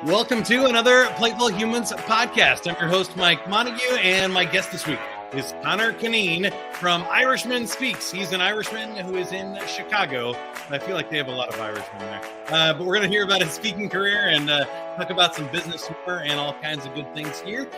Welcome to another Playful Humans podcast. I'm your host, Mike Montague, and my guest this week is Connor Cunneen from IrishmanSpeaks. He's an Irishman who is in Chicago. I feel like they have a lot of Irishmen there. But we're going to hear about his speaking career and talk about some business humor and all kinds of good things here.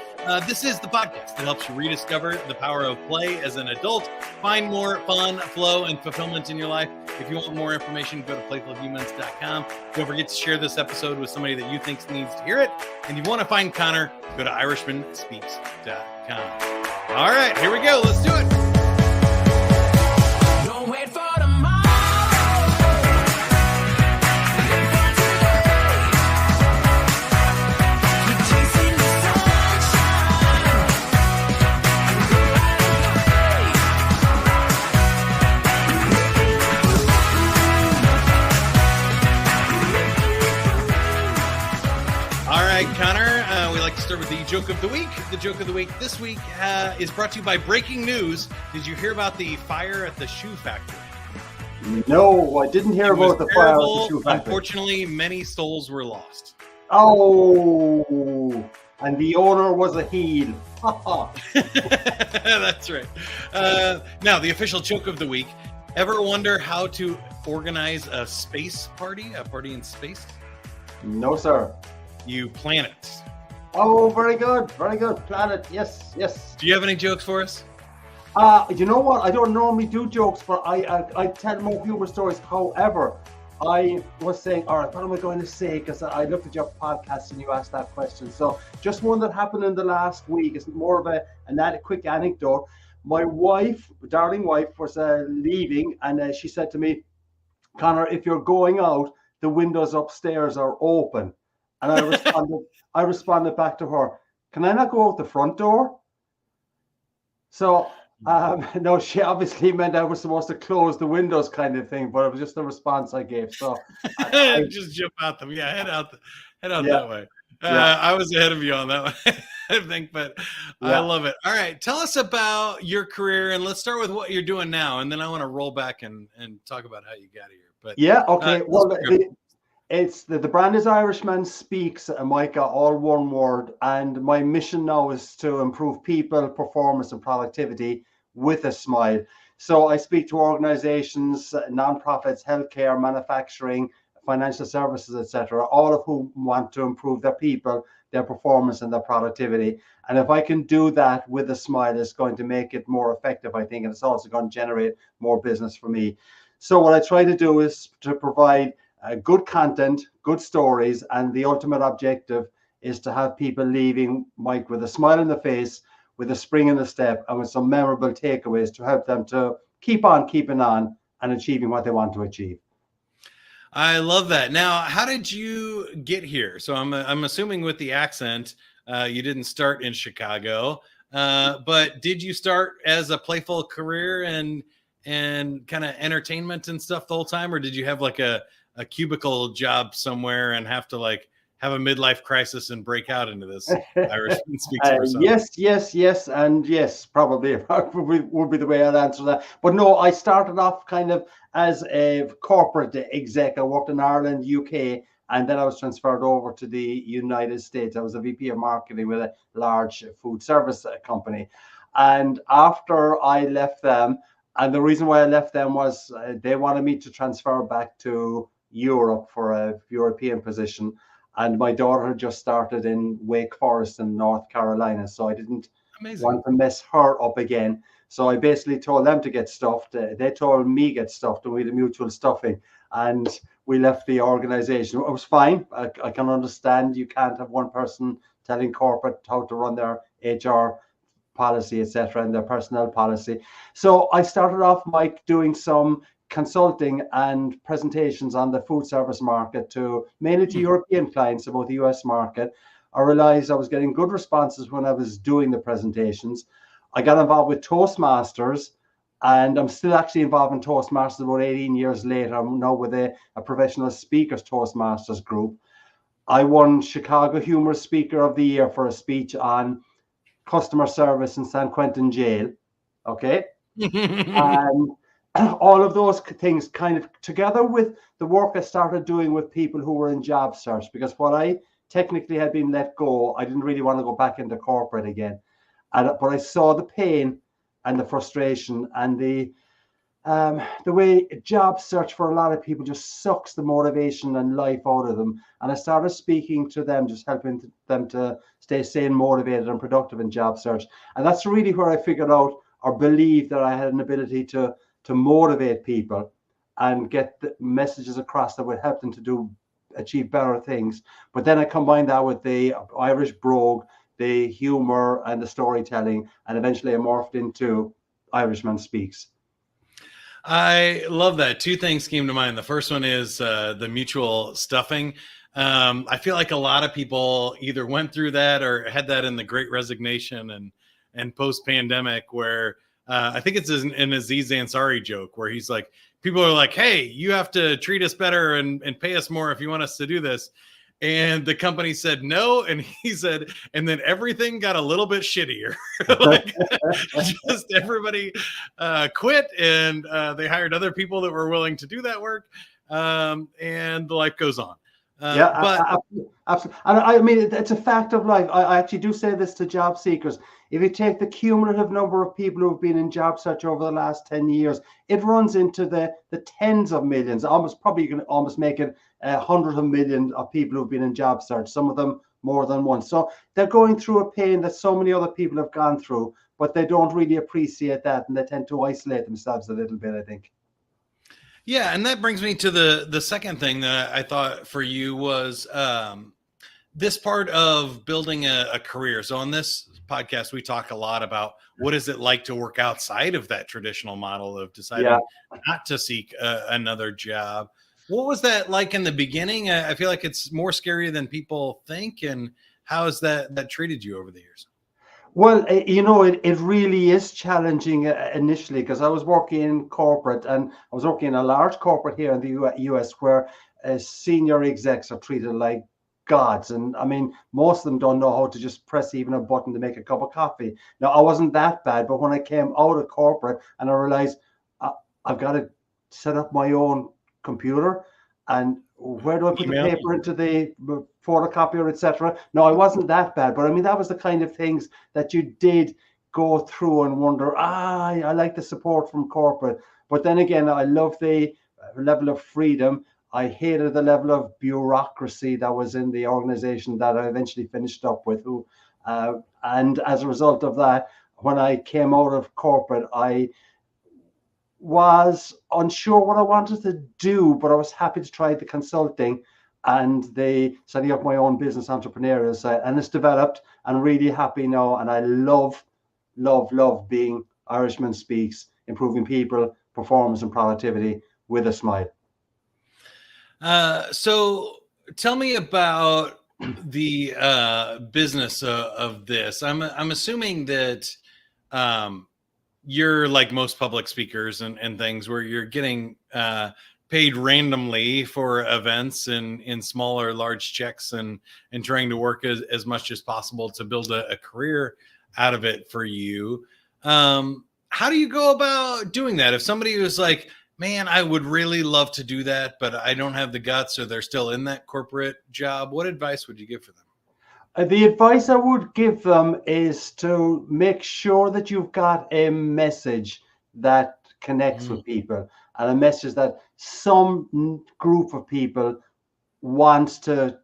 This is the podcast that helps you rediscover the power of play as an adult, find more fun, flow, and fulfillment in your life. If you want more information, go to playfulhumans.com. Don't forget to share this episode with somebody that you think needs to hear it. And if you want to find Connor, go to IrishmanSpeaks.com. All right, here we go. Let's do it. Don't wait for tomorrow. Keep chasing the sunshine. All right, Connor. We like to start with the joke of the week. The joke of the week this week is brought to you by breaking news. Did you hear about the fire at the shoe factory? No, I didn't hear about the fire at the shoe factory. Unfortunately, many souls were lost. Oh, and the owner was a heel. That's right. Now, the official joke of the week. Ever wonder how to organize a space party? A party in space? No, sir. You plan it. Oh, very good. Very good. Planet. Yes, yes. Do you have any jokes for us? You know what? I don't normally do jokes, but I tell more humor stories. However, I was saying, all right, what am I going to say? Because I looked at your podcast and you asked that question. So just one that happened in the last week. It's more of a quick anecdote. My wife, darling wife, was leaving, and she said to me, Connor, if you're going out, the windows upstairs are open. And I responded back to her, can I not go out the front door? So, no, she obviously meant I was supposed to close the windows kind of thing, but it was just the response I gave. So I just jump out them. Yeah, head out that way. I was ahead of you on that one, I think, but I love it. All right, tell us about your career, and let's start with what you're doing now, and then I want to roll back and talk about how you got here. But yeah, okay. It's the brand is IrishmanSpeaks, Micah, all one word. And my mission now is to improve people, performance, and productivity with a smile. So I speak to organizations, nonprofits, healthcare, manufacturing, financial services, etc., all of whom want to improve their people, their performance, and their productivity. And if I can do that with a smile, it's going to make it more effective, I think, and it's also going to generate more business for me. So what I try to do is to provide good content, good stories, and the ultimate objective is to have people leaving, Mike, with a smile on the face, with a spring in the step, and with some memorable takeaways to help them to keep on keeping on and achieving what they want to achieve. I love that. Now, how did you get here? So I'm assuming with the accent, you didn't start in Chicago, but did you start as a playful career and kind of entertainment and stuff the whole time, or did you have like a cubicle job somewhere and have to like have a midlife crisis and break out into this IrishmanSpeaks persona? Yes, and yes, probably would be the way I'd answer that. But no, I started off kind of as a corporate exec. I worked in Ireland, UK, and then I was transferred over to the United States. I was a VP of marketing with a large food service company. And after I left them, and the reason why I left them was they wanted me to transfer back to Europe for a European position, and my daughter had just started in Wake Forest in North Carolina, so I didn't want to mess her up again. So I basically told them to get stuffed. They told me get stuffed, and we had a mutual stuffing, and we left the organization. It was fine. I can understand you can't have one person telling corporate how to run their HR policy, etc., and their personnel policy. So I started off, Mike, doing some consulting and presentations on the food service market to mainly to European clients about the US market. I realized I was getting good responses when I was doing the presentations. I got involved with Toastmasters, and I'm still actually involved in Toastmasters about 18 years later. I'm now with a professional speakers Toastmasters group. I won Chicago Humorous Speaker of the Year for a speech on customer service in San Quentin jail. Okay. And all of those things kind of together with the work I started doing with people who were in job search, because what I technically had been let go, I didn't really want to go back into corporate again. But I saw the pain and the frustration and the way job search for a lot of people just sucks the motivation and life out of them. And I started speaking to them, just helping them to stay sane, motivated and productive in job search. And that's really where I figured out or believed that I had an ability to motivate people and get the messages across that would help them to achieve better things. But then I combined that with the Irish brogue, the humor and the storytelling, and eventually I morphed into Irishman Speaks. I love that. Two things came to mind. The first one is the mutual stuffing. I feel like a lot of people either went through that or had that in the Great Resignation and post-pandemic, where I think it's an Aziz Ansari joke where he's like, people are like, hey, you have to treat us better and pay us more if you want us to do this. And the company said no. And he said, and then everything got a little bit shittier. Like, just everybody quit, and they hired other people that were willing to do that work. And the life goes on. Absolutely. And I mean, it's a fact of life. I actually do say this to job seekers. If you take the cumulative number of people who have been in job search over the last 10 years, it runs into the tens of millions. Probably you can almost make it hundreds of millions of people who've been in job search, some of them more than once. So they're going through a pain that so many other people have gone through, but they don't really appreciate that, and they tend to isolate themselves a little bit, I think. Yeah, and that brings me to the second thing that I thought for you was this part of building a career. So on this podcast, we talk a lot about what is it like to work outside of that traditional model of deciding not to seek another job. What was that like in the beginning? I feel like it's more scary than people think. And how has that treated you over the years? Well, it really is challenging initially, because I was working in corporate, and I was working in a large corporate here in the US where senior execs are treated like gods. And I mean, most of them don't know how to just press even a button to make a cup of coffee. Now, I wasn't that bad, but when I came out of corporate and I realized I've got to set up my own computer, and where do I put the paper into the photocopier, etc. No, I wasn't that bad, but I mean, that was the kind of things that you did go through and wonder, I like the support from corporate. But then again, I love the level of freedom. I hated the level of bureaucracy that was in the organization that I eventually finished up with. And as a result of that, when I came out of corporate, I was unsure what I wanted to do, but I was happy to try the consulting and the setting up my own business entrepreneurial side, and it's developed. I'm really happy now, and I love being Irishman Speaks, improving people, performance and productivity with a smile. So tell me about the business of this. I'm assuming that you're like most public speakers and things where you're getting paid randomly for events in small or large checks and trying to work as much as possible to build a career out of it for you. How do you go about doing that? If somebody was like, man, I would really love to do that, but I don't have the guts, or they're still in that corporate job, what advice would you give for them? The advice I would give them is to make sure that you've got a message that connects with people, and a message that some group of people wants to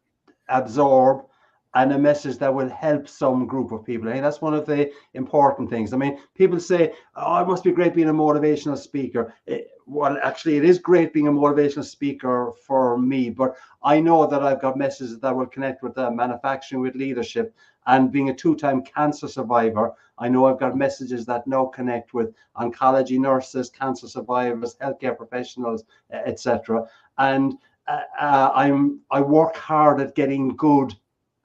absorb, and a message that will help some group of people. I think that's one of the important things. I mean, people say, oh, it must be great being a motivational speaker. Well, actually, it is great being a motivational speaker for me, but I know that I've got messages that will connect with manufacturing, with leadership, and being a 2-time cancer survivor. I know I've got messages that now connect with oncology nurses, cancer survivors, healthcare professionals, etc. And I work hard at getting good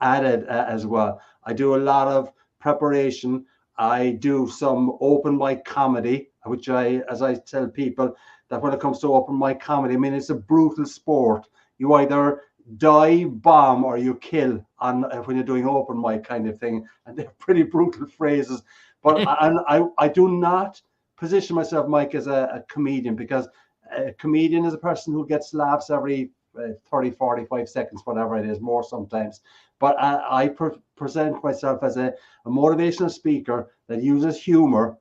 at it as well. I do a lot of preparation. I do some open mic comedy, which as I tell people, that when it comes to open mic comedy, I mean, it's a brutal sport. You either die, bomb, or you kill when you're doing open mic kind of thing. And they're pretty brutal phrases. But I do not position myself, Mike, as a comedian, because a comedian is a person who gets laughs every 30, 45 seconds, whatever it is, more sometimes. But I present myself as a motivational speaker that uses humor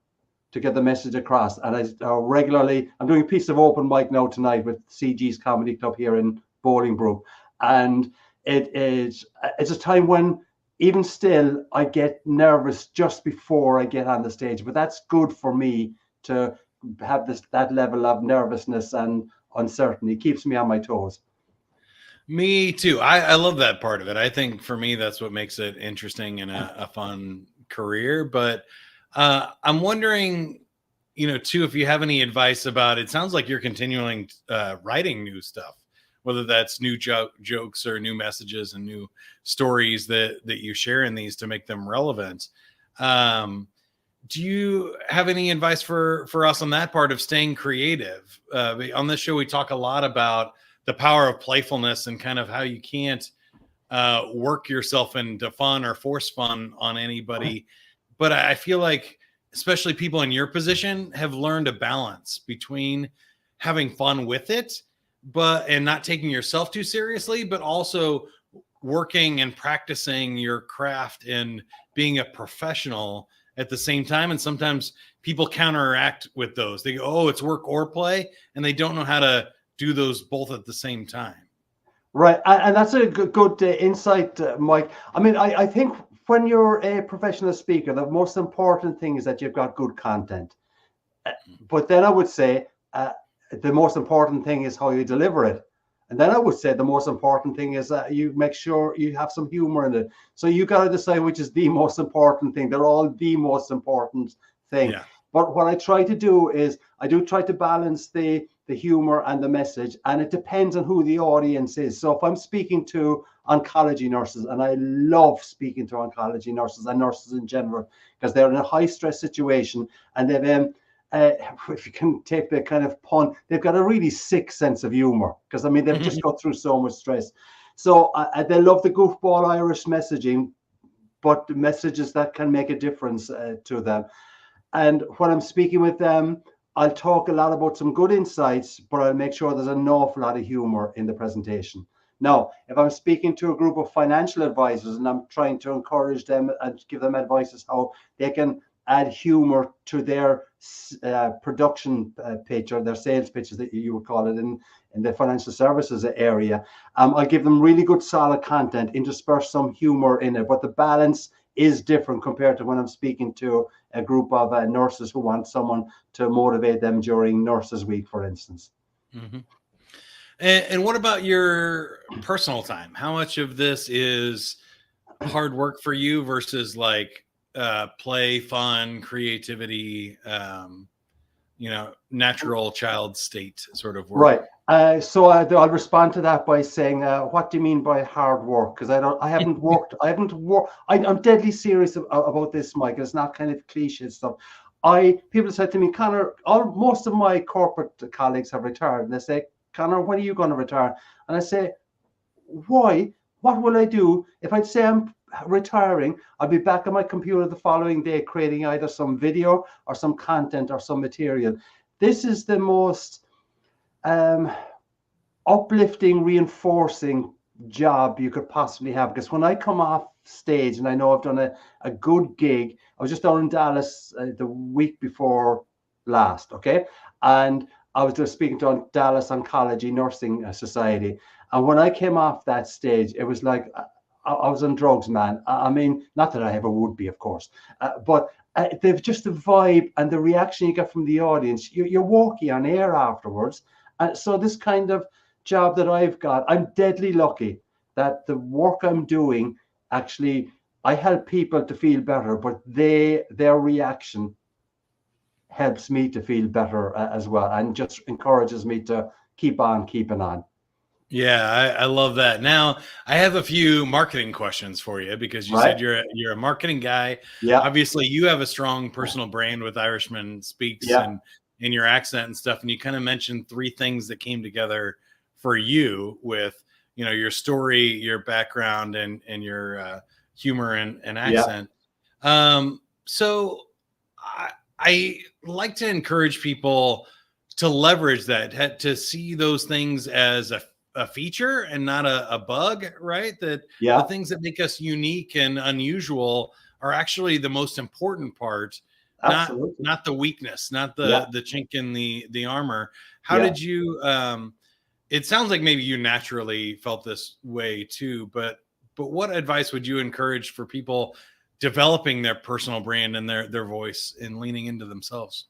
to get the message across. And I regularly, I'm doing a piece of open mic now tonight with CG's Comedy Club here in Bolingbroke. And it's a time when even still I get nervous just before I get on the stage. But that's good for me to have that level of nervousness and uncertainty. It keeps me on my toes. Me too. I love that part of it. I think for me, that's what makes it interesting and a fun career. But I'm wondering, too, if you have any advice about, it sounds like you're continuing writing new stuff, whether that's new jokes or new messages and new stories that you share in these to make them relevant. Do you have any advice for us on that part of staying creative? On this show, we talk a lot about the power of playfulness and kind of how you can't work yourself into fun or force fun on anybody. But I feel like, especially people in your position, have learned a balance between having fun with it, and not taking yourself too seriously, but also working and practicing your craft and being a professional at the same time. And sometimes people counteract with those. They go, oh, it's work or play, and they don't know how to do those both at the same time. Right. And that's a good insight, Mike. I mean, I think when you're a professional speaker, the most important thing is that you've got good content. But then I would say the most important thing is how you deliver it. And then I would say the most important thing is that you make sure you have some humor in it. So you got to decide which is the most important thing. They're all the most important thing. Yeah. But what I try to do is I do try to balance the humor and the message, and it depends on who the audience is. So if I'm speaking to oncology nurses, and I love speaking to oncology nurses and nurses in general, because they're in a high stress situation, and they've if you can take the kind of pun, they've got a really sick sense of humor, because I mean they've just got through so much stress. So they love the goofball Irish messaging, but the messages that can make a difference to them. And when I'm speaking with them, I'll talk a lot about some good insights, but I'll make sure there's an awful lot of humor in the presentation. Now, if I'm speaking to a group of financial advisors and I'm trying to encourage them and give them advice as how they can add humor to their production pitch, or their sales pitches that you would call it in the financial services area, I'll give them really good solid content, intersperse some humor in it, but the balance is different compared to when I'm speaking to a group of nurses who want someone to motivate them during Nurses Week, for instance. Mm-hmm. And what about your personal time? How much of this is hard work for you versus like play, fun, creativity, natural child state sort of work? Right. So I'll respond to that by saying, what do you mean by hard work? Because I haven't worked. I'm deadly serious about this, Mike. It's not kind of cliche stuff. People said to me, Connor, most of my corporate colleagues have retired, and they say, Connor, when are you going to retire? And I say, why? What will I do if I'd say I'm retiring? I'll be back on my computer the following day, creating either some video or some content or some material. This is the most uplifting, reinforcing job you could possibly have, because when I come off stage, and I know I've done a good gig, I was just down in Dallas the week before last, okay, and I was just speaking to Dallas Oncology Nursing Society, and when I came off that stage, it was like I was on drugs, man. I mean, not that I ever would be, of course, but they've just the vibe and the reaction you get from the audience. You're walking on air afterwards. So this kind of job that I've got, I'm deadly lucky that the work I'm doing, actually, I help people to feel better, but their reaction helps me to feel better as well, and just encourages me to keep on keeping on. Yeah, I love that. Now, I have a few marketing questions for you, because you said you're a marketing guy. Yeah. Obviously, you have a strong personal brand with IrishmanSpeaks and in your accent and stuff. And you kind of mentioned three things that came together for you with, your story, your background, and your humor and accent. Yeah. So I like to encourage people to leverage that, to see those things as a feature and not a bug, right? That the Yeah, things that make us unique and unusual are actually the most important part, absolutely. not the weakness, not Yeah, the chink in the armor. How yeah. did you it sounds like maybe you naturally felt this way too, but what advice would you encourage for people developing their personal brand and their voice and leaning into themselves?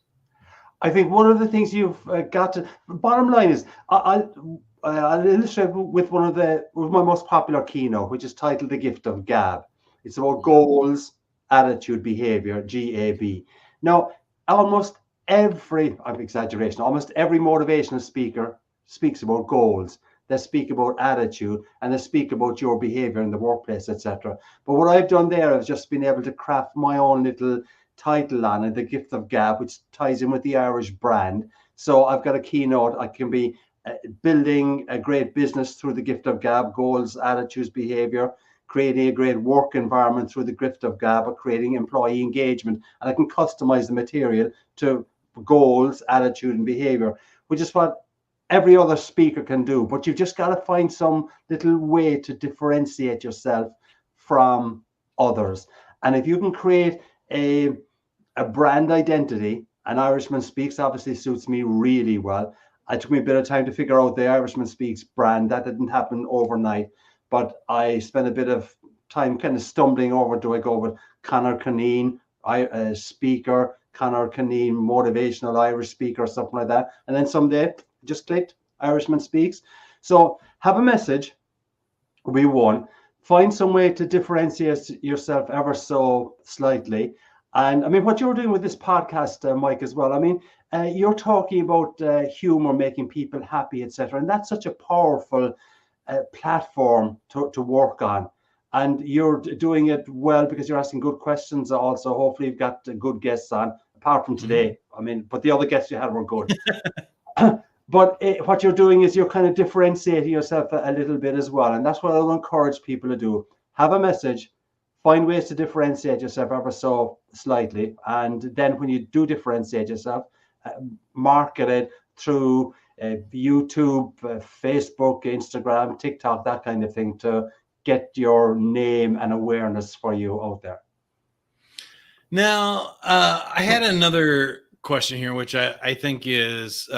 I think one of the things you've got to. Bottom line is, I'll illustrate with with my most popular keynote, which is titled "The Gift of Gab." It's about goals, attitude, behavior, GAB. Now, almost I'm exaggeration. Almost every motivational speaker speaks about goals. They speak about attitude, and they speak about your behavior in the workplace, etc. But what I've done there is just been able to craft my own little title on it, The Gift of Gab, which ties in with the Irish brand. So I've got a keynote. I can be building a great business through the gift of gab, goals, attitudes, behavior, creating a great work environment through the gift of gab, or creating employee engagement. And I can customize the material to goals, attitude, and behavior, which is what every other speaker can do. But you've just got to find some little way to differentiate yourself from others. And if you can create a brand identity, and Irishman Speaks obviously suits me really well. It took me a bit of time to figure out the Irishman Speaks brand. That didn't happen overnight, but I spent a bit of time kind of stumbling over, do I go with Connor Cunneen, speaker, Connor Cunneen, motivational Irish speaker, or something like that. And then someday just clicked Irishman Speaks. So have a message, we one. Find some way to differentiate yourself ever so slightly. And I mean, what you're doing with this podcast, Mike, as well. I mean, you're talking about humor, making people happy, etc. And that's such a powerful platform to work on. And you're doing it well because you're asking good questions. Also, hopefully, you've got good guests on. Apart from today, I mean, but the other guests you had were good. But what you're doing is you're kind of differentiating yourself a little bit as well. And that's what I would encourage people to do. Have a message, find ways to differentiate yourself ever so slightly. And then when you do differentiate yourself, market it through YouTube, Facebook, Instagram, TikTok, that kind of thing, to get your name and awareness for you out there. Now, I had another question here, which I think is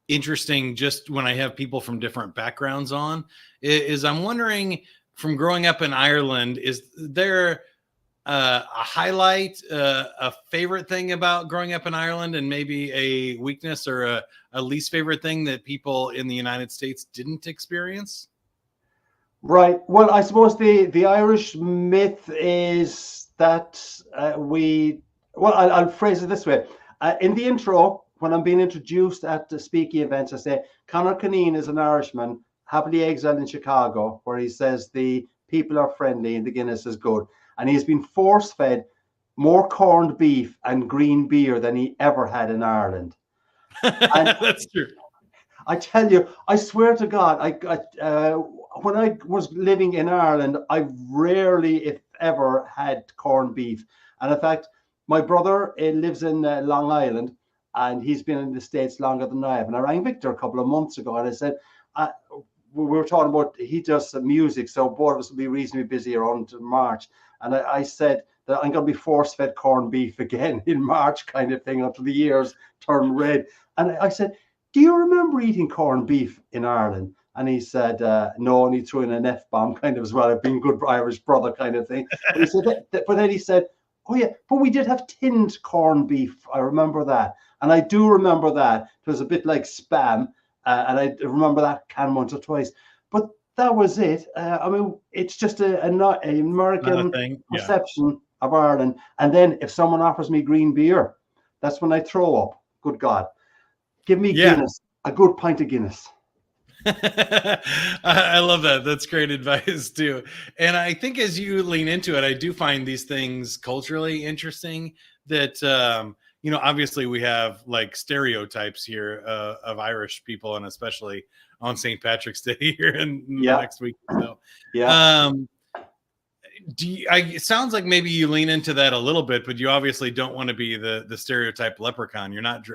interesting just when I have people from different backgrounds on, is I'm wondering, from growing up in Ireland, is there a highlight, a favorite thing about growing up in Ireland, and maybe a weakness or a least favorite thing that people in the United States didn't experience? Right. Well, I suppose the Irish myth is that I'll phrase it this way. In the intro, when I'm being introduced at the speaking events, I say, Connor Cunneen is an Irishman, happily exiled in Chicago, where he says the people are friendly and the Guinness is good. And he's been force-fed more corned beef and green beer than he ever had in Ireland. And That's true. I tell you, I swear to God, when I was living in Ireland, I rarely, if ever, had corned beef. And in fact, my brother lives in Long Island, and he's been in the States longer than I have. And I rang Victor a couple of months ago, and I said, we were talking about, he does music, so both of us will be reasonably busy around March. And I said that I'm going to be force-fed corned beef again in March, kind of thing, until the ears turn red. And I said, do you remember eating corned beef in Ireland? And he said, no, and he threw in an F-bomb kind of as well, being good Irish brother kind of thing. But he said, but then he said, oh yeah, but we did have tinned corned beef. I remember that. And I do remember that. It was a bit like Spam. And I remember that can once or twice. But that was it. I mean, it's just an American perception of Ireland. And then if someone offers me green beer, that's when I throw up. Good God. Give me Guinness, a good pint of Guinness. I love that. That's great advice too. And I think as you lean into it, I do find these things culturally interesting that, obviously we have like stereotypes here of Irish people, and especially on St. Patrick's Day here in the next week. So, it sounds like maybe you lean into that a little bit, but you obviously don't want to be the stereotype leprechaun. You're not,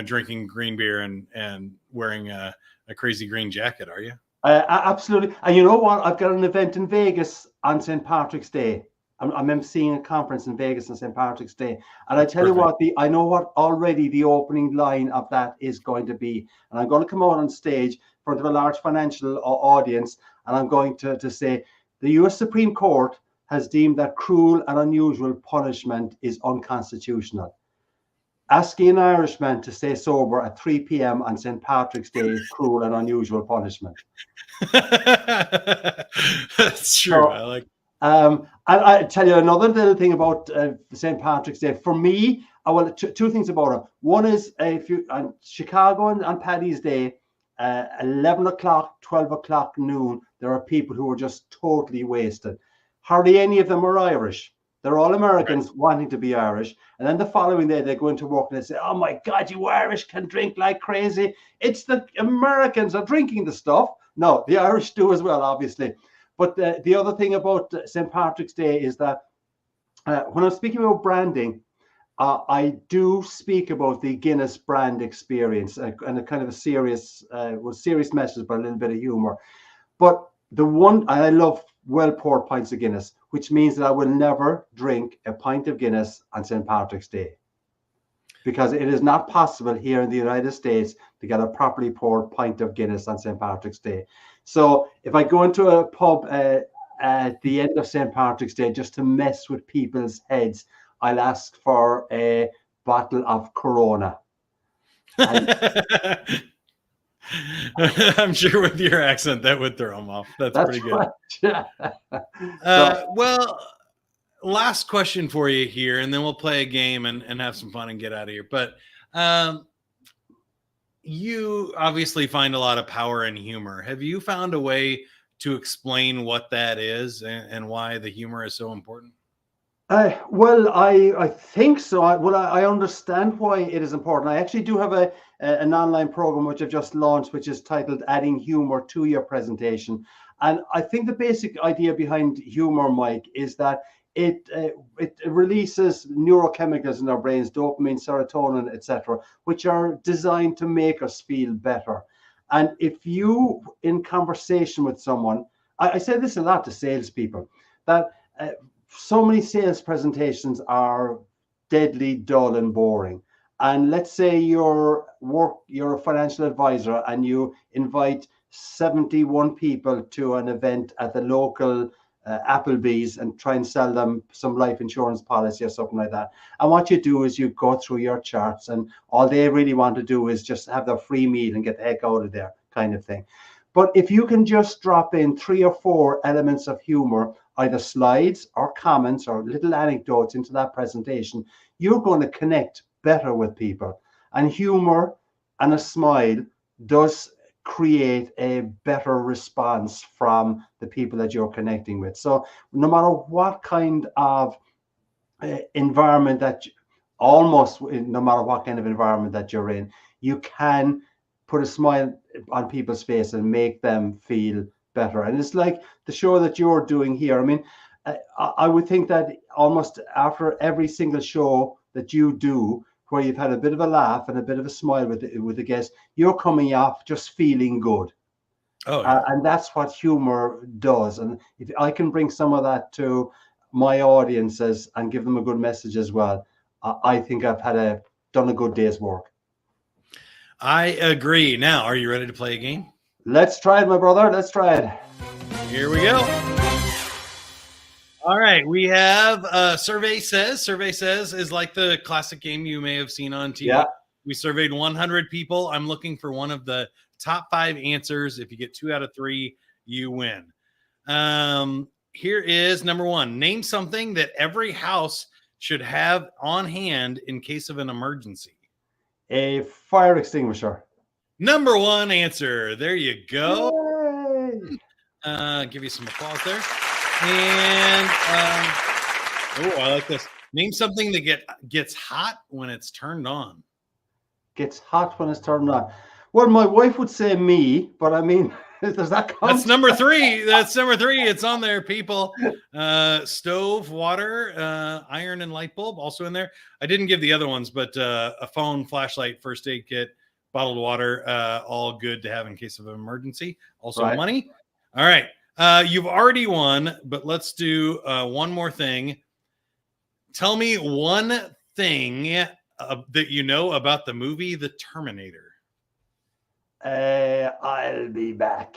drinking green beer and wearing a a crazy green jacket, are you? Absolutely. And you know what? I've got an event in Vegas on St. Patrick's Day. I'm emceeing a conference in Vegas on St. Patrick's Day. And I tell you what, I know what already the opening line of that is going to be. And I'm going to come out on stage in front of a large financial audience. And I'm going to say, the US Supreme Court has deemed that cruel and unusual punishment is unconstitutional. Asking an Irishman to stay sober at 3 p.m. on St. Patrick's Day is cruel and unusual punishment. That's true. So, I like. And I tell you another little thing about St. Patrick's Day. For me, two things about it. One is if you on Chicago on Paddy's Day, 11 o'clock, 12 o'clock, noon, there are people who are just totally wasted. Hardly any of them are Irish. They're all Americans wanting to be Irish. And then the following day, they go into work and they say, oh my God, you Irish can drink like crazy. It's the Americans are drinking the stuff. No, the Irish do as well, obviously. But the other thing about St. Patrick's Day is that when I'm speaking about branding, I do speak about the Guinness brand experience and a kind of a serious message, but a little bit of humor. But I love well-poured pints of Guinness, which means that I will never drink a pint of Guinness on St. Patrick's Day, because it is not possible here in the United States to get a properly poured pint of Guinness on St. Patrick's Day. So if I go into a pub at the end of St. Patrick's Day just to mess with people's heads, I'll ask for a bottle of Corona. I'm sure with your accent that would throw them off. That's pretty good. Right. Well, last question for you here, and then we'll play a game and have some fun and get out of here. But you obviously find a lot of power in humor. Have you found a way to explain what that is and why the humor is so important? Well, I think so. I understand why it is important. I actually do have an online program which I've just launched, which is titled Adding Humor to Your Presentation. And I think the basic idea behind humor, Mike, is that it releases neurochemicals in our brains, dopamine, serotonin, etc., which are designed to make us feel better. And if you, in conversation with someone, I say this a lot to salespeople, that so many sales presentations are deadly dull and boring. And let's say you're a financial advisor and you invite 71 people to an event at the local Applebee's and try and sell them some life insurance policy or something like that. And what you do is you go through your charts, and all they really want to do is just have their free meal and get the heck out of there, kind of thing. But if you can just drop in 3 or 4 elements of humor, either slides or comments or little anecdotes into that presentation, you're going to connect better with people. And humor and a smile does create a better response from the people that you're connecting with. So no matter what kind of environment no matter what kind of environment that you're in, you can put a smile on people's face and make them feel better. And it's like the show that you're doing here. I mean, I would think that almost after every single show that you do, where you've had a bit of a laugh and a bit of a smile with the guest, you're coming off just feeling good. Oh, yeah. And that's what humor does. And if I can bring some of that to my audiences and give them a good message as well, I think I've done a good day's work. I agree. Now, are you ready to play a game? Let's try it, my brother. Let's try it. Here we go. All right. We have Survey Says. Survey Says is like the classic game you may have seen on TV. Yeah. We surveyed 100 people. I'm looking for one of the top 5 answers. If you get 2 out of 3, you win. Here is number 1. Name something that every house should have on hand in case of an emergency. A fire extinguisher. Number 1 answer. There you go. Give you some applause there. And I like this. Name something that gets hot when it's turned on. Gets hot when it's turned on. Well, my wife would say me, but I mean, does that count? That's number 3. That's number 3. It's on there, people. Stove, water, iron, and light bulb also in there. I didn't give the other ones, but a phone, flashlight, first aid kit, bottled water, all good to have in case of an emergency. Also Right. money. All right. You've already won, but let's do one more thing. Tell me one thing that you know about the movie The Terminator. I'll be back.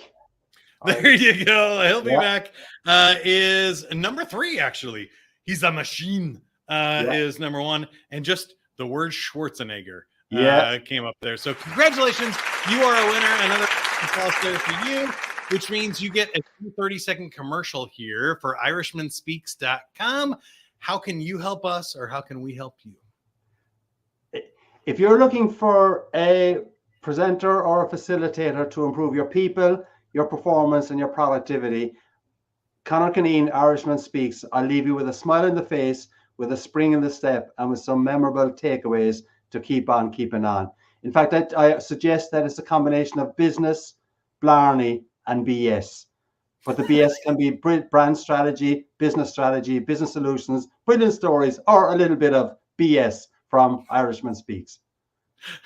There you go. He'll be back. Is number 3, actually. He's a machine, is number 1. And just the word Schwarzenegger came up there. So congratulations. You are a winner. Another applause there for you, which means you get a 30-second commercial here for IrishmanSpeaks.com. How can you help us, or how can we help you? If you're looking for a presenter or a facilitator to improve your people, your performance, and your productivity, Connor Cunneen, Irishman Speaks. I'll leave you with a smile in the face, with a spring in the step, and with some memorable takeaways to keep on keeping on. In fact, I suggest that it's a combination of business, blarney, and BS. But the BS can be brand strategy, business solutions, brilliant stories, or a little bit of BS from Irishman Speaks.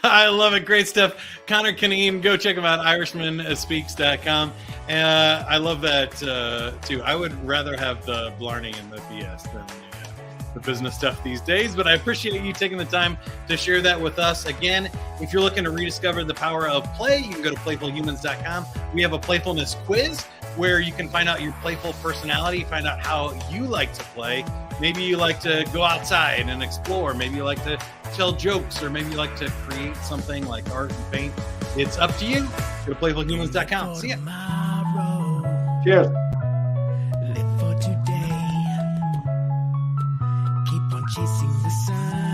I love it. Great stuff. Connor Cunneen, go check him out, IrishmanSpeaks.com. I love that too. I would rather have the blarney and the BS than the business stuff these days, but I appreciate you taking the time to share that with us. Again, if you're looking to rediscover the power of play, you can go to playfulhumans.com. We have a playfulness quiz where you can find out your playful personality, find out how you like to play. Maybe you like to go outside and explore. Maybe you like to tell jokes, or maybe you like to create something like art and paint. It's up to you. Go to playfulhumans.com. See ya. Cheers. Live for today. Keep on chasing the sun.